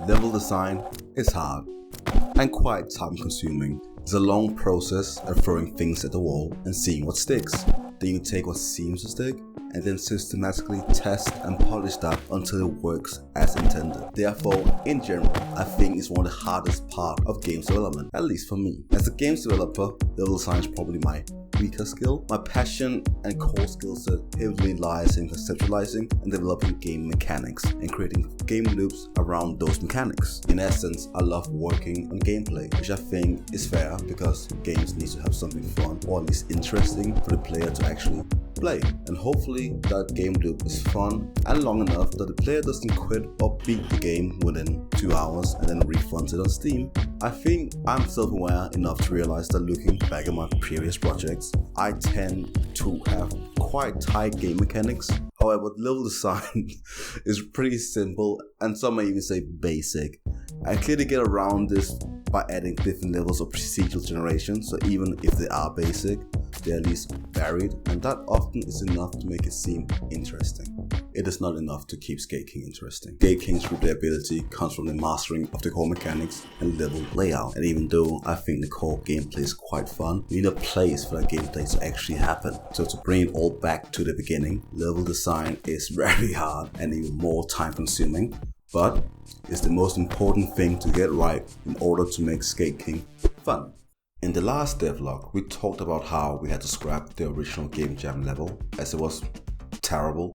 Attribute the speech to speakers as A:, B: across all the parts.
A: Level design is hard and quite time consuming. It's a long process of throwing things at the wall and seeing what sticks. Then you take what seems to stick and then systematically test and polish that until it works as intended. Therefore, in general, I think it's one of the hardest parts of games development, at least for me. As a games developer, level design is probably my weaker skill. My passion and core skill set heavily lies in conceptualizing and developing game mechanics and creating game loops around those mechanics. In essence, I love working on gameplay, which I think is fair because games need to have something fun or at least interesting for the player to actually play. And hopefully that game loop is fun and long enough that the player doesn't quit or beat the game within 2 hours and then refunds it on Steam. I think I'm self-aware enough to realize that looking back at my previous projects, I tend to have quite tight game mechanics. However, level design is pretty simple and some may even say basic. I clearly get around this by adding different levels of procedural generation, so even if they are basic, they're at least varied, and that often is enough to make it seem interesting. It is not enough to keep Skate King interesting. Skate King's replayability comes from the mastering of the core mechanics and level layout, and even though I think the core gameplay is quite fun, we need a place for that gameplay to actually happen. So to bring it all back to the beginning, level design is very hard and even more time consuming, but it's the most important thing to get right in order to make Skate King fun. In the last devlog, we talked about how we had to scrap the original Game Jam level as it was terrible.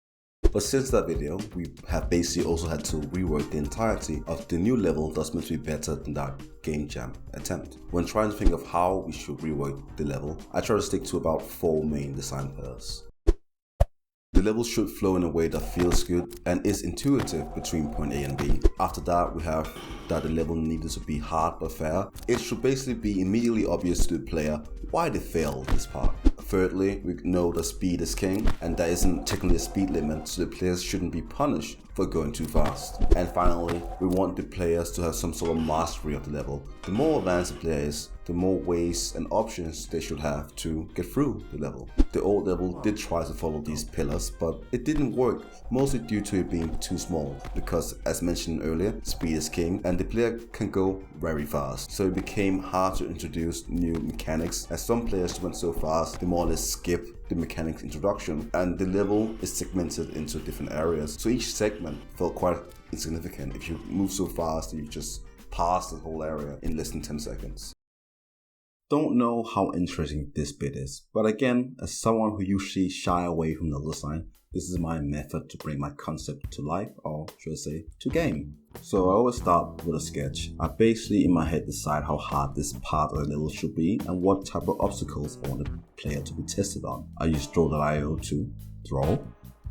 A: But since that video, we have basically also had to rework the entirety of the new level that's meant to be better than that Game Jam attempt. When trying to think of how we should rework the level, I try to stick to about 4 main design pillars. The level should flow in a way that feels good and is intuitive between point A and B. After that, we have that the level needed to be hard but fair. It should basically be immediately obvious to the player why they failed this part. Thirdly, we know that speed is king and there isn't technically a speed limit, so the players shouldn't be punished for going too fast. And finally, we want the players to have some sort of mastery of the level. The more advanced the player is, the more ways and options they should have to get through the level. The old level did try to follow these pillars, but it didn't work, mostly due to it being too small, because as mentioned earlier, speed is king and the player can go very fast. So it became hard to introduce new mechanics, as some players went so fast they more or less skip the mechanics introduction, and the level is segmented into different areas. So each segment felt quite insignificant if you move so fast that you just pass the whole area in less than 10 seconds. Don't know how interesting this bit is, but again, as someone who usually shy away from level design, this is my method to bring my concept to life, or should I say, to game. So I always start with a sketch. I basically in my head decide how hard this part of the level should be and what type of obstacles I want the player to be tested on. I use Draw.io to draw,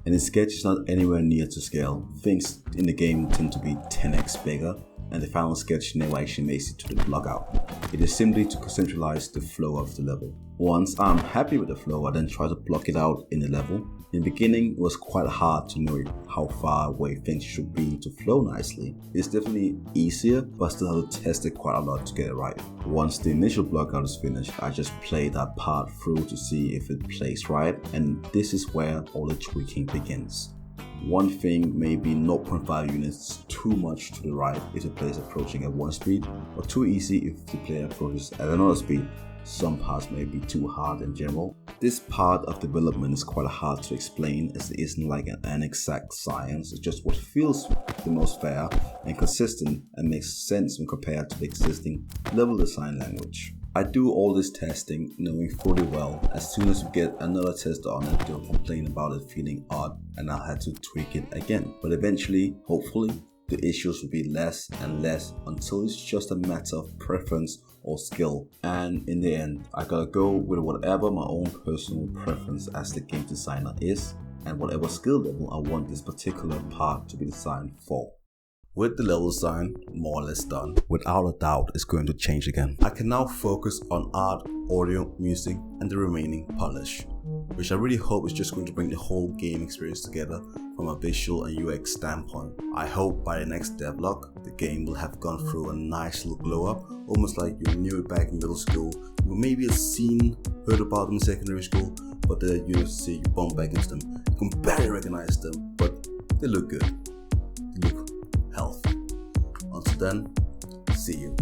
A: and the sketch is not anywhere near to scale. Things in the game tend to be 10x bigger, and the final sketch never actually makes it to the block out. It is simply to conceptualize the flow of the level. Once I'm happy with the flow, I then try to block it out in the level. In the beginning, it was quite hard to know how far away things should be to flow nicely. It's definitely easier, but I still have to test it quite a lot to get it right. Once the initial block out is finished, I just play that part through to see if it plays right, and this is where all the tweaking begins. One thing may be 0.5 units too much to the right if the player is approaching at one speed, or too easy if the player approaches at another speed. Some parts may be too hard in general. This part of development is quite hard to explain, as it isn't like an exact science. It's just what feels the most fair and consistent and makes sense when compared to the existing level design language. I do all this testing knowing fully well as soon as we get another tester on it, they'll complain about it feeling odd and I'll have to tweak it again. But eventually, hopefully, the issues will be less and less until it's just a matter of preference or skill. And in the end, I gotta go with whatever my own personal preference as the game designer is and whatever skill level I want this particular part to be designed for. With the level design more or less done, without a doubt it's going to change again. I can now focus on art, audio, music, and the remaining polish, which I really hope is just going to bring the whole game experience together from a visual and UX standpoint. I hope by the next devlog, the game will have gone through a nice little glow up, almost like you knew it back in middle school. You maybe have heard about them in secondary school, but the university, you bump back into them. You can barely recognize them, but they look good. They look healthy. Until then, see you.